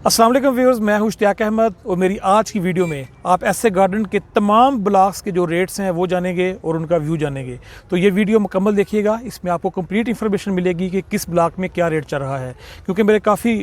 अस्सलाम वालेकुम व्यूअर्स, मैं हूं इश्तियाक अहमद और मेरी आज की वीडियो में आप एसए गार्डन के तमाम ब्लॉक्स के जो रेट्स हैं वो जानेंगे और उनका व्यू जानेंगे। तो ये वीडियो मुकम्मल देखिएगा, इसमें आपको कंप्लीट इन्फॉर्मेशन मिलेगी कि किस ब्लॉक में क्या रेट चल रहा है। क्योंकि मेरे काफ़ी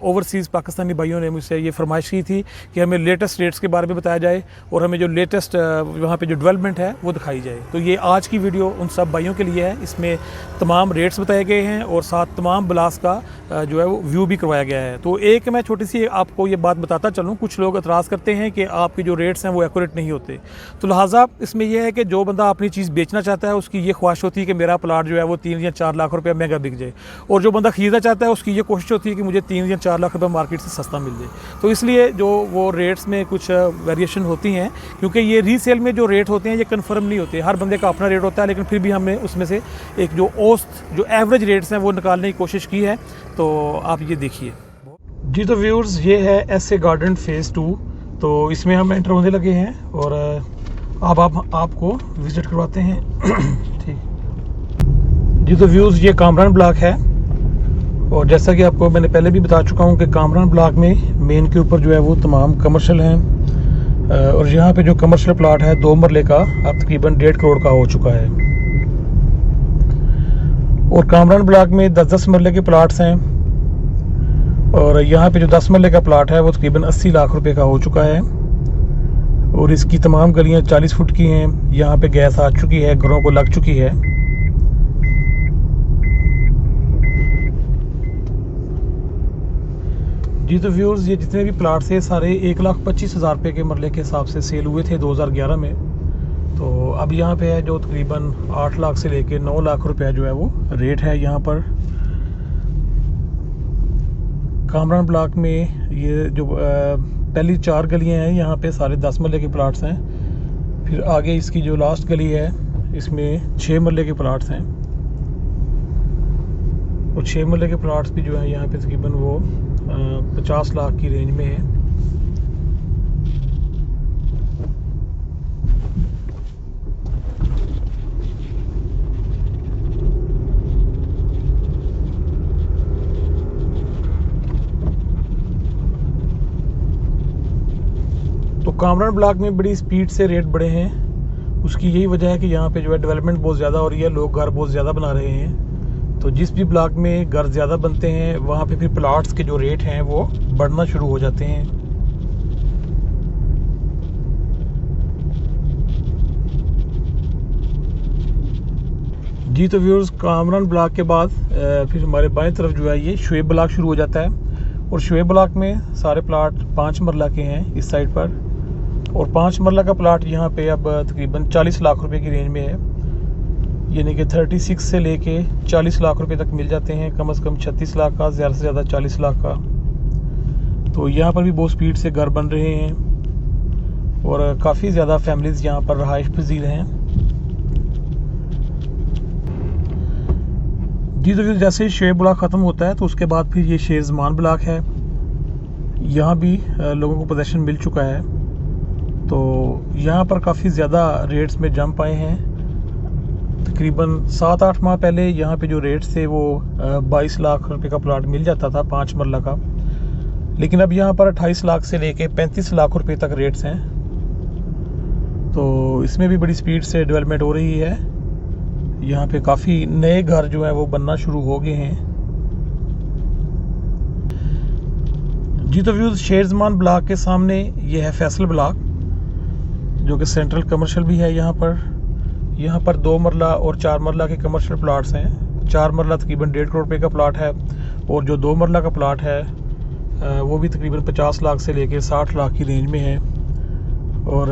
ओवरसीज़ पाकिस्तानी भाइयों ने मुझसे ये फरमाइश की थी कि हमें लेटेस्ट रेट्स के बारे में बताया जाए और हमें जो लेटेस्ट वहाँ पर जो डेवलपमेंट है वो दिखाई जाए। तो ये आज की वीडियो उन सब भाइयों के लिए है। इसमें तमाम रेट्स बताए गए हैं और साथ तमाम ब्लॉक्स का जो है वो व्यू भी करवाया गया है। तो एक मैं छोटी सी आपको ये बात बताता चलूँ, कुछ लोग एतराज़ करते हैं कि आपके जो रेट्स हैं वो एक्यूरेट नहीं होते। तो लिहाजा इसमें यह है कि जो बंदा अपनी चीज़ बेचना चाहता है उसकी ये ख्वाहिश होती है कि मेरा प्लाट जो है वो 3 या 4 लाख रुपये महंगा बिक जाए, और जो बंदा ख़रीदना चाहता है उसकी ये कोशिश होती है कि मुझे 3 या 4 लाख रुपये मार्केट से सस्ता मिल जाए। तो इसलिए जो वो रेट्स में कुछ वेरिएशन होती हैं, क्योंकि ये रीसेल में जो रेट होते हैं ये कन्फर्म नहीं होते, हर बंदे का अपना रेट होता है। लेकिन फिर भी हमने उसमें से एक जो औसत जो एवरेज रेट्स हैं वो निकालने की कोशिश की है। तो आप ये देखिए जी। तो व्यूअर्स, ये है एसए गार्डन फेज़ 2। तो इसमें हम एंटर होने लगे हैं और अब आपको विज़िट करवाते हैं। ठीक जी। तो व्यूअर्स, ये कामरान ब्लॉक है और जैसा कि आपको मैंने पहले भी बता चुका हूँ कि कामरान ब्लॉक में मेन के ऊपर जो है वो तमाम कमर्शियल हैं और यहाँ पे जो कमर्शियल प्लाट है 2 मरले का अब तकरीबन 1.5 करोड़ का हो चुका है। और कामरान ब्लॉक में 10-10 मरले के प्लाट्स हैं और यहाँ पे जो 10 मरले का प्लाट है वो तकरीबन 80 लाख रुपए का हो चुका है। और इसकी तमाम गलियाँ 40 फुट की हैं। यहाँ पे गैस आ चुकी है, घरों को लग चुकी है। जी। तो व्यूअर्स, ये जितने भी प्लाट्स हैं सारे 1,25,000 रुपये के मरले के हिसाब से सेल हुए थे 2011 में। तो अब यहाँ पे है जो तकरीबन 8 लाख से लेके 9 लाख रुपया जो है वो रेट है यहाँ पर। कामरान ब्लॉक में ये जो पहली 4 गलियाँ हैं यहाँ पे सारे 10 मरले के प्लाट्स हैं। फिर आगे इसकी जो लास्ट गली है इसमें 6 मरले के प्लाट्स हैं और 6 मरले के प्लाट्स भी जो है यहाँ पे तकरीबन वो 50 लाख की रेंज में है। तो कामरान ब्लॉक में बड़ी स्पीड से रेट बढ़े हैं। उसकी यही वजह है कि यहाँ पे जो है डेवलपमेंट बहुत ज़्यादा हो रही है, लोग घर बहुत ज़्यादा बना रहे हैं। तो जिस भी ब्लॉक में घर ज़्यादा बनते हैं वहाँ पे फिर प्लाट्स के जो रेट हैं वो बढ़ना शुरू हो जाते हैं। जी। तो व्यूअर्स, कामरान ब्लॉक के बाद फिर हमारे बाएं तरफ जो है ये शुएब ब्लॉक शुरू हो जाता है और शुएब ब्लॉक में सारे प्लाट 5 मरला के हैं इस साइड पर। और 5 मरला का प्लाट यहाँ पे अब तकरीबन 40 लाख रुपए की रेंज में है, यानी कि 36 से लेके 40 लाख रुपए तक मिल जाते हैं। कम से कम 36 लाख का, ज़्यादा से ज़्यादा 40 लाख का। तो यहाँ पर भी बहुत स्पीड से घर बन रहे हैं और काफ़ी ज़्यादा फैमिलीज़ यहाँ पर रहाइश पजीर हैं। जी। तो जैसे ही शेर ब्लॉक ख़त्म होता है तो उसके बाद फिर ये शेर ज़मान ब्लॉक है। यहाँ भी लोगों को पोजीशन मिल चुका है। तो यहाँ पर काफ़ी ज़्यादा रेट्स में जंप आए हैं। तकरीबन 7-8 माह पहले यहाँ पे जो रेट्स थे वो 22 लाख रुपए का प्लाट मिल जाता था 5 मरला का, लेकिन अब यहाँ पर 28 लाख से लेके 35 लाख रुपए तक रेट्स हैं। तो इसमें भी बड़ी स्पीड से डेवलपमेंट हो रही है। यहाँ पे काफ़ी नए घर जो है वो बनना शुरू हो गए हैं। जी। तो व्यूज़, शेर ज़मान ब्लॉक के सामने ये है फैसल ब्लॉक, जो कि सेंट्रल कमर्शियल भी है। यहाँ पर 2 मरला और 4 मरला के कमर्शियल प्लाट्स हैं। 4 मरला तकरीबन 1.5 करोड़ रुपए का प्लाट है और जो 2 मरला का प्लाट है वो भी तकरीबन 50 लाख से लेकर 60 लाख की रेंज में है। और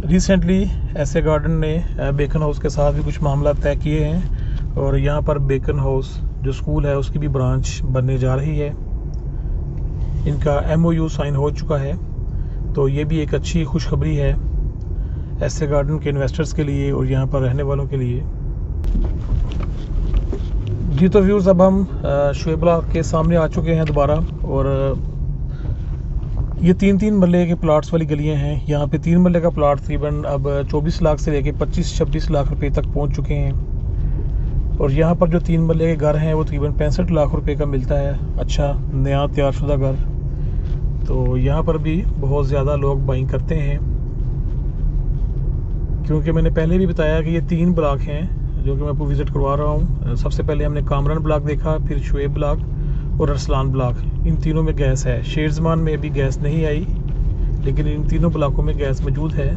रिसेंटली एसए गार्डन ने बेकन हाउस के साथ भी कुछ मामला तय किए हैं और यहाँ पर बेकन हाउस जो स्कूल है उसकी भी ब्रांच बनने जा रही है। इनका MOU साइन हो चुका है। तो ये भी एक अच्छी खुशखबरी है एसए गार्डन के इन्वेस्टर्स के लिए और यहाँ पर रहने वालों के लिए। जी। तो व्यूज़, अब हम शुएब ब्लॉक के सामने आ चुके हैं दोबारा और ये 3-3 मरले के प्लाट्स वाली गलियां हैं। यहाँ पे 3 मरले का प्लाट तकरीबन अब 24 लाख से लेके 25-26 लाख रुपए तक पहुँच चुके हैं। और यहाँ पर जो 3 मरले के घर हैं वो तकरीबन 65 लाख रुपए का मिलता है। अच्छा नया तैयारशुदा घर तो यहाँ पर भी बहुत ज़्यादा लोग बाइंग करते हैं, क्योंकि मैंने पहले भी बताया कि ये 3 ब्लॉक हैं जो कि मैं आपको विज़िट करवा रहा हूँ। सबसे पहले हमने कामरान ब्लॉक देखा, फिर शुएब ब्लॉक और अरसलान ब्लॉक। इन तीनों में गैस है। शेर ज़मान में अभी गैस नहीं आई, लेकिन इन तीनों ब्लॉकों में गैस मौजूद है।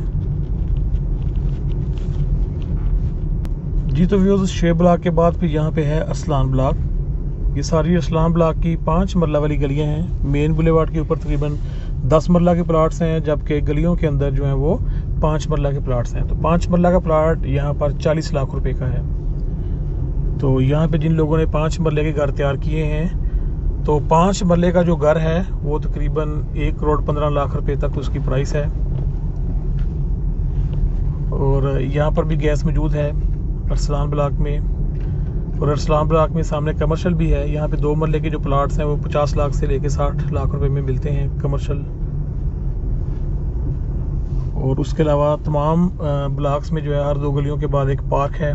जी तो व्यूअर्स, शुएब ब्लॉक के बाद फिर यहाँ पे है अरसलान ब्लॉक। ये सारी अरसलान ब्लॉक की 5 मरला वाली गलियाँ हैं। मेन बुलेवार्ड के ऊपर तकरीबन 10 मरला के प्लाट्स हैं, जबकि गलियों के अंदर जो हैं वो 5 मरला के प्लाट्स हैं। तो 5 मरला का प्लाट यहाँ पर 40 लाख रुपए का है। तो यहाँ पे जिन लोगों ने 5 मरले के घर तैयार किए हैं, तो 5 मरले का जो घर है वो तकरीबन 1 करोड़ 15 लाख रुपए तक उसकी प्राइस है। और यहाँ पर भी गैस मौजूद है अरसलान ब्लॉक में। और अरसलान ब्लॉक में सामने कमर्शियल भी है। यहाँ पे 2 मरले के जो प्लाट्स हैं वो 50 लाख से लेके 60 लाख रुपए में मिलते हैं कमर्शियल। और उसके अलावा तमाम ब्लॉक्स में जो है हर 2 गलियों के बाद एक पार्क है।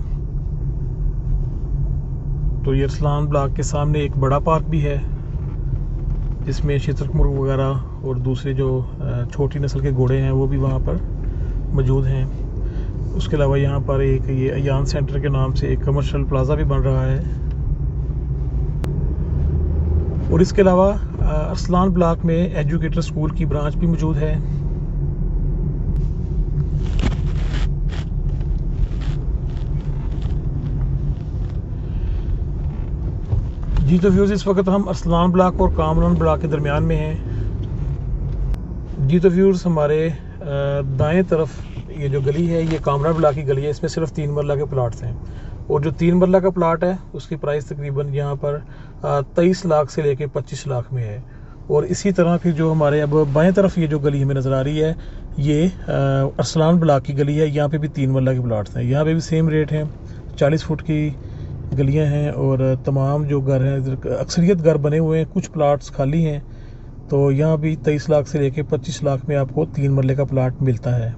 तो ये अरसलान ब्लॉक के सामने एक बड़ा पार्क भी है, जिसमें शुतुरमुर्ग वगैरह और दूसरे जो छोटी नस्ल के घोड़े हैं वो भी वहाँ पर मौजूद हैं। उसके अलावा यहाँ पर एक ये अयान सेंटर के नाम से एक कमर्शियल प्लाजा भी बन रहा है। और इसके अलावा अरसलान ब्लॉक में एजुकेटर स्कूल की ब्रांच भी मौजूद है। जी तो व्यूअर्स, इस वक्त हम अरसलान ब्लॉक और कामरान ब्लॉक के दरमियान में हैं। जी तो व्यूअर्स, हमारे दाएं तरफ ये जो गली है ये कामरान ब्लॉक की गली है। इसमें सिर्फ 3 मरला के प्लाट्स हैं। और जो 3 मरला का प्लाट है उसकी प्राइस तकरीबन यहाँ पर 23 लाख से लेके 25 लाख में है। और इसी तरह फिर जो हमारे अब बाएं तरफ ये जो गली हमें नज़र आ रही है, ये अरसलान ब्लॉक की गली है। यहाँ पे भी 3 मरला के प्लाट्स हैं। यहाँ पे भी सेम रेट है, 40 फुट की गलियाँ हैं। और तमाम जो घर हैं, अक्सरियत घर बने हुए हैं, कुछ प्लाट्स खाली हैं। तो यहाँ भी 23 लाख से लेके 25 लाख में आपको 3 मरले का प्लाट मिलता है।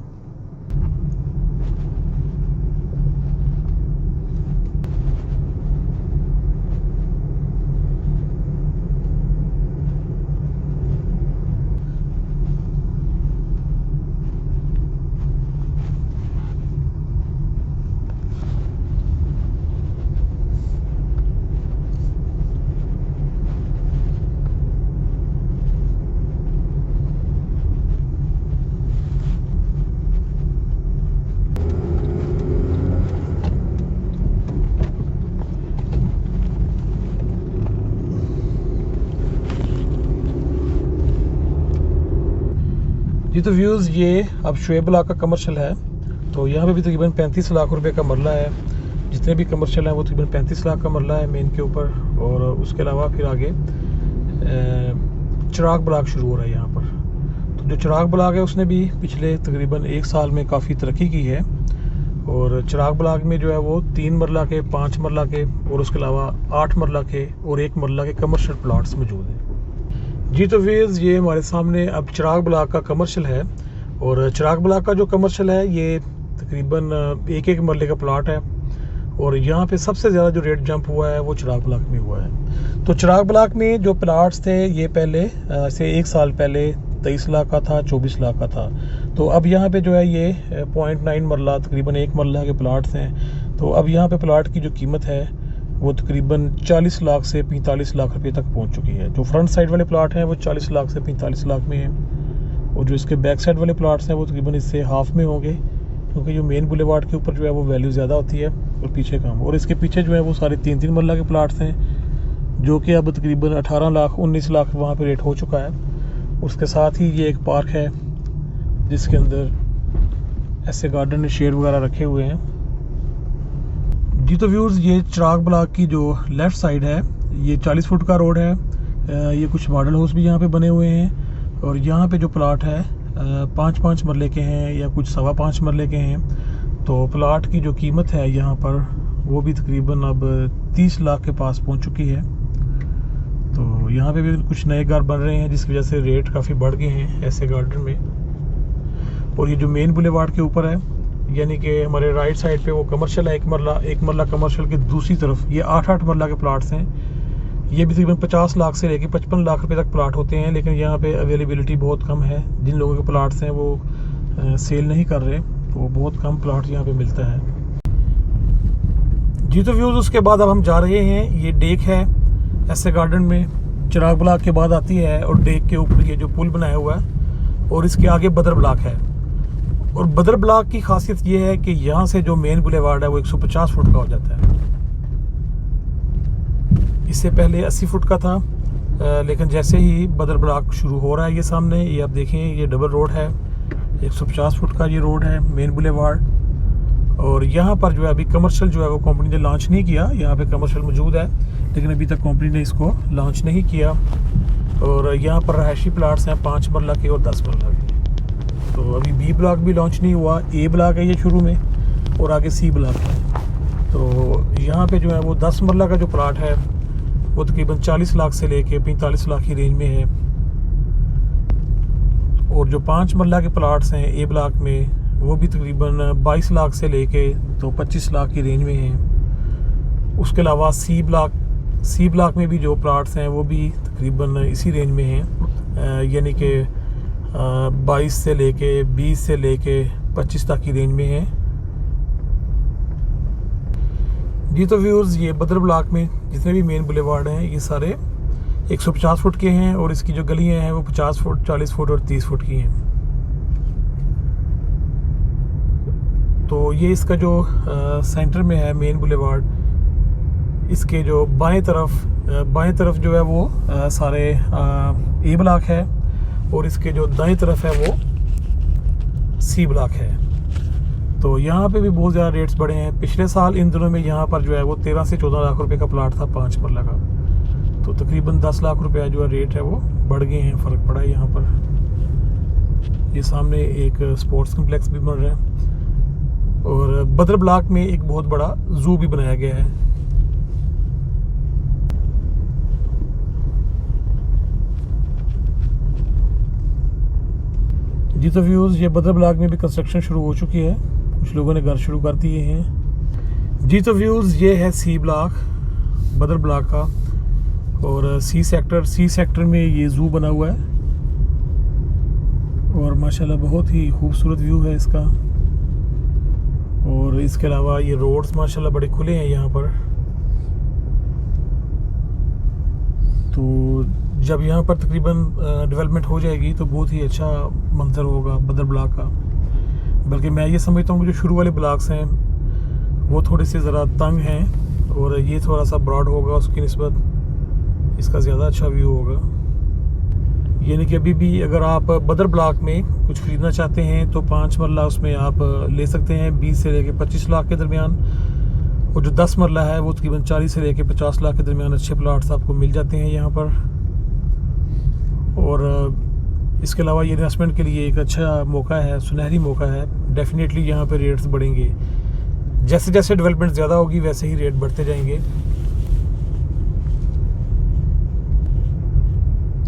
जी तो व्यूज़, ये अब शुएब ब्लॉक का कमर्शियल है। तो यहाँ पे भी तकरीबन 35 लाख रुपए का मरला है। जितने भी कमर्शियल हैं वो तकरीबन 35 लाख का मरला है मेन के ऊपर। और उसके अलावा फिर आगे चिराग ब्लॉक शुरू हो रहा है यहाँ पर। तो जो चिराग ब्लॉक है उसने भी पिछले तकरीबन 1 साल में काफ़ी तरक्की की है। और चिराग ब्लॉक में जो है वो 3 मरला के, 5 मरला के और उसके अलावा 8 मरला के और 1 मरला के कमर्शियल प्लाट्स मौजूद हैं। जी तो व्यूअर्स, ये हमारे सामने अब चिराग ब्लॉक का कमर्शियल है। और चिराग ब्लॉक का जो कमर्शियल है ये तकरीबन 1-1 मरले का प्लाट है। और यहाँ पे सबसे ज़्यादा जो रेट जंप हुआ है वो चिराग ब्लॉक में हुआ है। तो चिराग ब्लॉक में जो प्लाट्स थे ये पहले से 1 साल पहले 23 लाख का था, 24 लाख का था। तो अब यहाँ पे जो है ये 0.9 मरला, तकरीबन 1 मरला के प्लाट्स हैं। तो अब यहाँ पे प्लाट की जो कीमत है वो तकरीबन 40 लाख से 45 लाख रुपए तक पहुंच चुकी है। जो फ्रंट साइड वाले प्लाट हैं वो 40 लाख से 45 लाख में हैं। और जो इसके बैक साइड वाले प्लाट्स हैं वो तकरीबन इससे हाफ में होंगे, क्योंकि जो मेन बुलेवार्ड के ऊपर जो है वो वैल्यू ज़्यादा होती है और पीछे कम। और इसके पीछे जो है वो सारे 3-3 मरला के प्लाट्स हैं, जो कि अब तकरीबन 18 लाख 19 लाख वहाँ पर रेट हो चुका है। उसके साथ ही ये एक पार्क है जिसके अंदर ऐसे गार्डन शेड वगैरह रखे हुए हैं। जी तो व्यूअर्स, ये चिराग ब्लॉक की जो लेफ़्ट साइड है ये 40 फुट का रोड है। ये कुछ मॉडल हाउस भी यहाँ पे बने हुए हैं। और यहाँ पे जो प्लाट है 5-5 मरले के हैं या कुछ 5.25 मरले के हैं। तो प्लाट की जो कीमत है यहाँ पर वो भी तकरीबन अब 30 लाख के पास पहुँच चुकी है। तो यहाँ पे भी कुछ नए घर बन रहे हैं जिसकी वजह से रेट काफ़ी बढ़ गए हैं ऐसे गार्डन में। और ये जो मेन बुलेवार्ड के ऊपर है, यानी कि हमारे राइट साइड पे वो कमर्शियल है 1 मरला कमर्शियल के दूसरी तरफ ये 8-8 मरला के प्लाट्स हैं। ये भी तकरीबन 50 लाख से लेके 55 लाख रुपए तक प्लाट होते हैं, लेकिन यहाँ पे अवेलेबिलिटी बहुत कम है। जिन लोगों के प्लाट्स हैं वो सेल नहीं कर रहे, तो बहुत कम प्लाट यहाँ पे मिलता है जी। तो व्यूज़ उसके बाद अब हम जा रहे हैं, ये डेक है एसए गार्डन में, चिराग ब्लॉक के बाद आती है, और डेक के ऊपर ये जो पुल बनाया हुआ है और इसके आगे बदर ब्लॉक है। और बदर ब्लॉक की खासियत ये है कि यहाँ से जो मेन बुलेवार्ड है वो 150 फुट का हो जाता है। इससे पहले 80 फुट का था, लेकिन जैसे ही बदर ब्लॉक शुरू हो रहा है, ये सामने ये आप देखें, ये डबल रोड है, 150 फुट का ये रोड है मेन बुलेवार्ड। और यहाँ पर जो है अभी कमर्शियल जो है वो कंपनी ने लॉन्च नहीं किया। यहाँ पे कमर्शियल मौजूद है, लेकिन अभी तक कंपनी ने इसको लॉन्च नहीं किया। और यहाँ पर रहायशी प्लाट्स हैं 5 मरला के और 10 मरला के। तो अभी बी ब्लॉक भी लॉन्च नहीं हुआ, ए ब्लॉक है ये शुरू में, और आगे सी ब्लॉक है। तो यहाँ पे जो है वो 10 मरला का जो प्लाट है वो तकरीबन 40 लाख से लेके 45 लाख की रेंज में है। और जो 5 मरला के प्लाट्स हैं ए ब्लॉक में, वो भी तकरीबन 22 लाख से लेके तो 25 लाख की रेंज में हैं। उसके अलावा सी ब्लॉक में भी जो प्लाट्स हैं वो भी तकरीबन इसी रेंज में हैं, यानी कि 22 से लेके 20 से लेके 25 तक की रेंज में हैं जी। तो व्यूअर्स, ये बदर ब्लॉक में जितने भी मेन बुलेवार्ड हैं ये सारे 150 फुट के हैं, और इसकी जो गलियां हैं वो 50 फुट, 40 फुट और 30 फुट की हैं। तो ये इसका जो सेंटर में है मेन बुलेवार्ड, इसके जो बाएं तरफ जो है वो सारे ए ब्लॉक है, और इसके जो दाएं तरफ है वो सी ब्लॉक है। तो यहाँ पे भी बहुत ज़्यादा रेट्स बढ़े हैं। पिछले साल इन दिनों में यहाँ पर जो है वो 13 से 14 लाख रुपए का प्लाट था 5 मरला का, तो तकरीबन 10 लाख रुपया जो है रेट है वो बढ़ गए हैं, फ़र्क पड़ा है यहाँ पर। ये सामने एक स्पोर्ट्स कम्प्लेक्स भी बन रहा है, और बदर ब्लॉक में एक बहुत बड़ा जू भी बनाया गया है। जी तो व्यूज़, ये बदर ब्लॉक में भी कंस्ट्रक्शन शुरू हो चुकी है, कुछ लोगों ने घर शुरू कर दिए हैं जी। तो व्यूज़, ये है सी ब्लॉक बदर ब्लॉक का, और सी सेक्टर में ये जू बना हुआ है, और माशाल्लाह बहुत ही खूबसूरत व्यू है इसका। और इसके अलावा ये रोड्स माशाल्लाह बड़े खुले हैं यहाँ पर। तो जब यहाँ पर तकरीबन डेवलपमेंट हो जाएगी तो बहुत ही अच्छा मंजर होगा बदर ब्लॉक का। बल्कि मैं ये समझता हूँ कि जो शुरू वाले ब्लॉक्स हैं वो थोड़े से ज़रा तंग हैं, और ये थोड़ा सा ब्रॉड होगा, उसकी निस्बत इसका ज़्यादा अच्छा व्यू होगा। यानी कि अभी भी अगर आप बदर ब्लॉक में कुछ ख़रीदना चाहते हैं तो 5 मरला उसमें आप ले सकते हैं 20 से लेके 25 लाख के दरमियान, और जो 10 मरला है वो तकरीबन 40 से लेके 50 लाख के दरमियान अच्छे प्लाट्स आपको मिल जाते हैं यहाँ पर। और इसके अलावा ये इन्वेस्टमेंट के लिए एक अच्छा मौका है, सुनहरी मौका है। डेफिनेटली यहाँ पे रेट्स बढ़ेंगे, जैसे जैसे डेवलपमेंट ज़्यादा होगी वैसे ही रेट बढ़ते जाएंगे।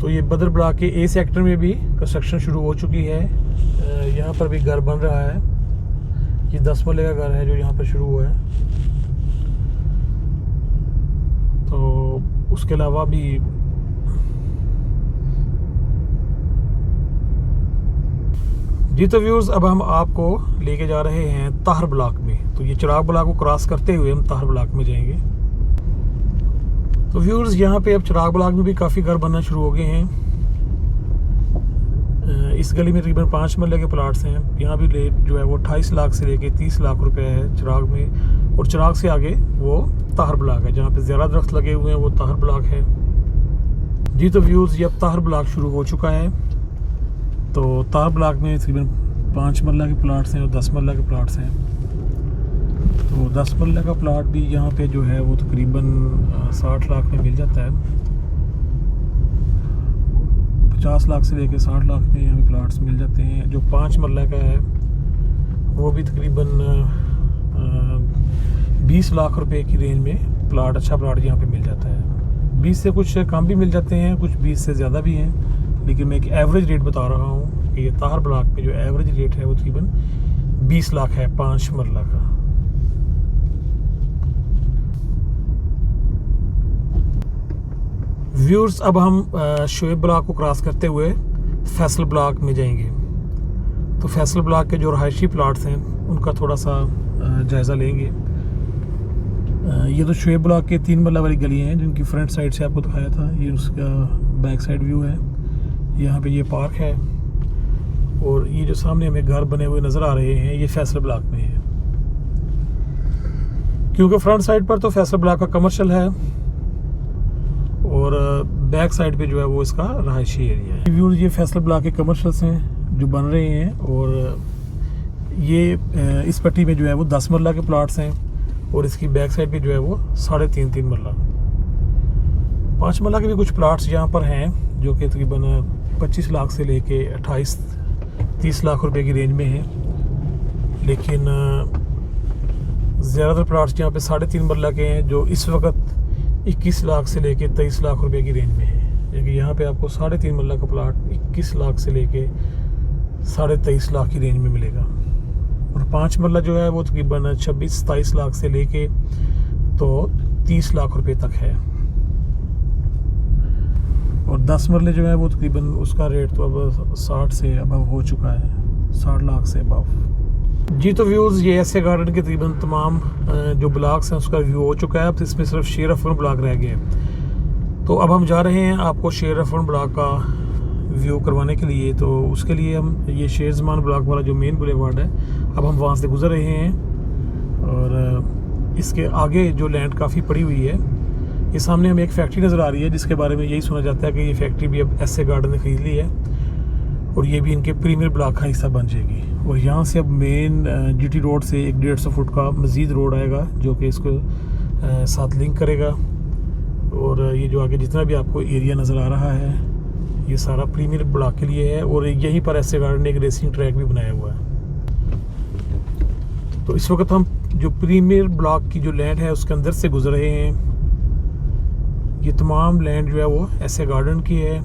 तो ये बदर ब्लॉक के ए सेक्टर में भी कंस्ट्रक्शन शुरू हो चुकी है। यहाँ पर भी घर बन रहा है, ये 10 मरले का घर है जो यहाँ पर शुरू हुआ है। तो उसके अलावा भी जी तो व्यूअर्स, अब हम आपको लेके जा रहे हैं ताहर ब्लॉक में। तो ये चिराग ब्लॉक को क्रॉस करते हुए हम ताहर ब्लॉक में जाएंगे। तो व्यूअर्स, यहाँ पे अब चिराग ब्लॉक में भी काफ़ी घर बनना शुरू हो गए हैं। इस गली में तकरीबन 5 मरले के प्लाट्स हैं। यहाँ भी रेट जो है वो 28 लाख से लेके 30 लाख रुपए है चिराग में, और चिराग से आगे वो ताहर ब्लॉक है, जहाँ पे ज़्यादा दरख्त लगे हुए हैं वो ताहर ब्लॉक है जी। तो व्यूअर्स, ये अब ताहर ब्लॉक शुरू हो चुका है। तो ताहर ब्लॉक में तकरीबन 5 मरला के प्लाट्स हैं और 10 मरला के प्लाट्स हैं। तो 10 मरला का प्लाट भी यहाँ पे जो है वो तकरीबन 60 लाख में मिल जाता है। 50 लाख से लेके 60 लाख में यहाँ पे प्लाट्स मिल जाते हैं। जो 5 मरला का है वो भी तकरीबन 20 लाख रुपए की रेंज में प्लाट, अच्छा प्लाट यहाँ पे मिल जाता है। 20 से कुछ कम भी मिल जाते हैं, कुछ 20 से ज़्यादा भी हैं, लेकिन मैं एक एवरेज रेट बता रहा हूँ कि ये ताहर ब्लॉक में जो एवरेज रेट है वो तकरीबन 20 लाख है 5 मरला का। व्यूअर्स, अब हम शोएब ब्लॉक को क्रॉस करते हुए फैसल ब्लॉक में जाएंगे। तो फैसल ब्लॉक के जो रहायशी प्लाट्स हैं उनका थोड़ा सा जायज़ा लेंगे। ये तो शोएब ब्लॉक के 3 मरला वाली गली हैं जिनकी फ्रंट साइड से आपको दिखाया था। ये उसका बैक साइड व्यू है। यहाँ पे ये पार्क है और ये जो सामने हमें घर बने हुए नज़र आ रहे हैं ये फैसल ब्लॉक में है, क्योंकि फ्रंट साइड पर तो फैसल ब्लॉक का कमर्शियल है और बैक साइड पे जो है वो इसका रहायशी एरिया है। व्यूज़, ये फैसल ब्लॉक के कमर्शियल्स हैं जो बन रहे हैं और ये इस पट्टी में जो है वो 10 मरला के प्लाट्स हैं और इसकी बैक साइड पे जो है वो 3.5 मरला, 5 मरला के भी कुछ प्लाट्स यहाँ पर हैं जो कि तकरीबन 25 लाख से लेके 28-30 लाख रुपए की रेंज में हैं। लेकिन ज़्यादातर प्लाट्स यहाँ पे 3.5 मरला के हैं जो इस वक्त 21 लाख से लेके 23 लाख रुपए की रेंज में है। क्योंकि यहाँ पे आपको 3.5 मरला का प्लाट 21 लाख से लेके 23.5 लाख की रेंज में मिलेगा और 5 मरला जो है वो तकरीबन 26-27 लाख से लेके तो 30 लाख रुपए तक है और 10 मरले जो है वो तकरीबन उसका रेट तो अब 60 से अबव हो चुका है, 60 लाख से अबव। जी तो व्यूज़, ये ऐसे गार्डन के तकरीबन तमाम जो ब्लॉक्स हैं उसका व्यू हो चुका है। अब इसमें सिर्फ शेर अफगन ब्लॉक रह गए हैं। तो अब हम जा रहे हैं आपको शेर अफगन ब्लॉक का व्यू करवाने के लिए। तो उसके लिए हम ये शेर ज़मान ब्लॉक वाला जो मेन बुलेवार्ड है अब हम वहाँ से गुज़र रहे हैं और इसके आगे जो लैंड काफ़ी पड़ी हुई है। ये सामने हमें एक फैक्ट्री नज़र आ रही है जिसके बारे में यही सुना जाता है कि ये फैक्ट्री भी अब ऐसे गार्डन ने ख़रीद ली है और ये भी इनके प्रीमियर ब्लॉक का हिस्सा बन जाएगी। और यहाँ से अब मेन जीटी रोड से 150 फुट का मज़ीद रोड आएगा जो कि इसको साथ लिंक करेगा। और ये जो आगे जितना भी आपको एरिया नज़र आ रहा है ये सारा प्रीमियर ब्लॉक के लिए है और यहीं पर ऐसे गार्डन ने एक रेसिंग ट्रैक भी बनाया हुआ है। तो इस वक्त हम जो प्रीमियर ब्लॉक की जो लैंड है उसके अंदर से गुजर रहे हैं। ये तमाम लैंड जो है वो ऐसे गार्डन की है।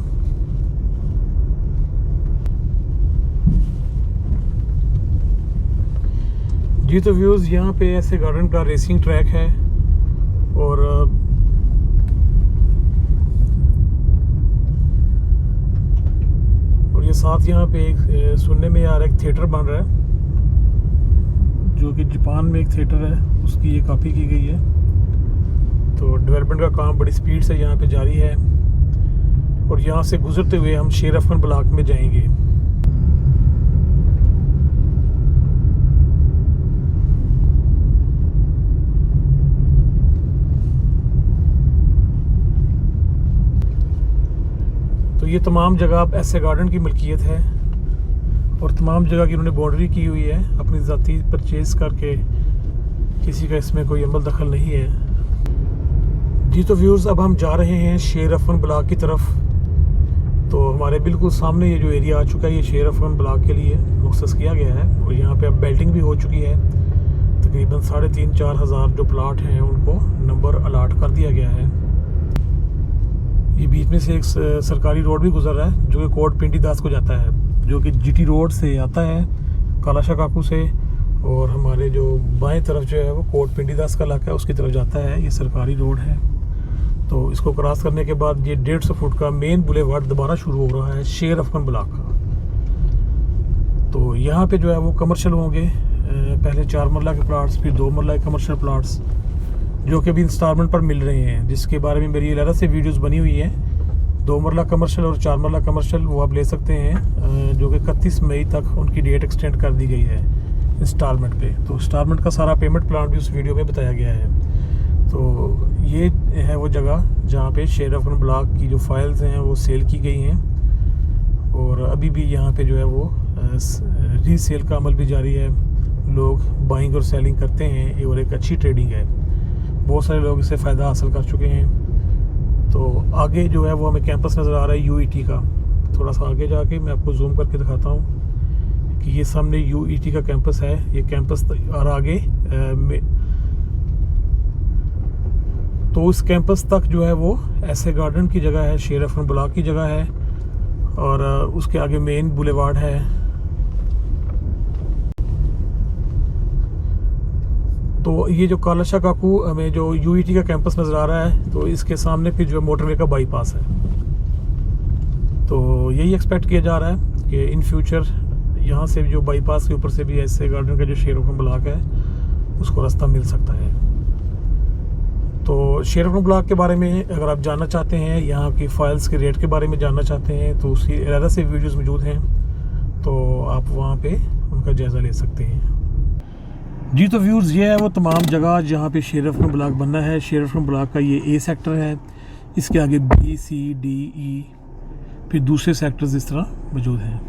जी तो व्यूज़, यहाँ पे ऐसे गार्डन का रेसिंग ट्रैक है और ये साथ यहाँ पे एक सुनने में आ रहा है एक थिएटर बन रहा है जो कि जापान में एक थिएटर है, उसकी ये कॉपी की गई है। तो डेवलपमेंट का काम बड़ी स्पीड से यहाँ पे जारी है और यहाँ से गुजरते हुए हम शेर अफगन ब्लॉक में जाएंगे। तो ये तमाम जगह अब ऐसे गार्डन की मिल्कियत है और तमाम जगह की उन्होंने बाउंड्री की हुई है अपनी ज़ाती परचेज़ करके, किसी का इसमें कोई अमल दखल नहीं है। जी तो व्यूज़, अब हम जा रहे हैं शेर अफगन ब्लॉक की तरफ। तो हमारे बिल्कुल सामने ये जो एरिया आ चुका है ये शेर अफगन ब्लॉक के लिए मुख्तस किया गया है और यहाँ पे अब बेल्टिंग भी हो चुकी है। तकरीबन 3,500-4 हज़ार जो प्लाट हैं उनको नंबर अलाट कर दिया गया है। ये बीच में से एक सरकारी रोड भी गुजर रहा है जो कि कोट पिंडी दास को जाता है, जो कि जीटी रोड से आता है कालाशाह काकू से और हमारे जो बाएं तरफ जो है वो कोट पिंडी दास का इलाका है उसकी तरफ जाता है। ये सरकारी रोड है। तो इसको क्रॉस करने के बाद ये 150 फुट का मेन बुलेवार्ड दोबारा शुरू हो रहा है शेर अफगन ब्लॉक का। तो यहाँ पे जो है वो कमर्शियल होंगे, पहले 4 मरला के प्लाट्स, फिर 2 मरला के कमर्शियल प्लाट्स जो कि अभी इंस्टॉलमेंट पर मिल रहे हैं, जिसके बारे में मेरी अलग से वीडियोस बनी हुई हैं। 2 मरला कमर्शियल और 4 मरला कमर्शियल वो आप ले सकते हैं, जो कि 31 मई तक उनकी डेट एक्सटेंड कर दी गई है इंस्टॉलमेंट पे। तो इंस्टॉलमेंट का सारा पेमेंट प्लान भी उस वीडियो में बताया गया है। तो ये है वो जगह जहाँ पे शेर अफगन ब्लॉक की जो फाइल्स हैं वो सेल की गई हैं और अभी भी यहाँ पे जो है वो रीसेल का अमल भी जारी है। लोग बाइंग और सेलिंग करते हैं और एक अच्छी ट्रेडिंग है। बहुत सारे लोग इससे फ़ायदा हासिल कर चुके हैं। तो आगे जो है वो हमें कैंपस नज़र आ रहा है यूईटी का। थोड़ा सा आगे जाके मैं आपको जूम करके दिखाता हूँ कि ये सामने यूईटी का कैंपस है। ये कैंपस और आगे तो उस कैंपस तक जो है वो ऐसे गार्डन की जगह है, शेर अफगन ब्लॉक की जगह है और उसके आगे मेन बुलेवार्ड है। तो ये जो कालाशाह काकू हमें जो यूईटी का कैंपस नज़र आ रहा है, तो इसके सामने फिर जो मोटरवे का बाईपास है। तो यही एक्सपेक्ट किया जा रहा है कि इन फ्यूचर यहाँ से जो बाईपास के ऊपर से भी ऐसे गार्डन का जो शेर-ए-खान ब्लॉक है उसको रास्ता मिल सकता है। तो शेर-ए-खान ब्लॉक के बारे में अगर आप जानना चाहते हैं, यहाँ की फाइल्स के रेट के बारे में जानना चाहते हैं, तो उसकी अलग से वीडियोस मौजूद हैं, तो आप वहाँ पे उनका जायज़ा ले सकते हैं। जी तो व्यूज़, ये है वो तमाम जगह जहाँ पे शेर-ए-खान ब्लॉक बनना है। शेर-ए-खान ब्लॉक का ये ए सेक्टर है, इसके आगे बी, सी, डी, ई, फिर दूसरे सेक्टर्स इस तरह मौजूद हैं।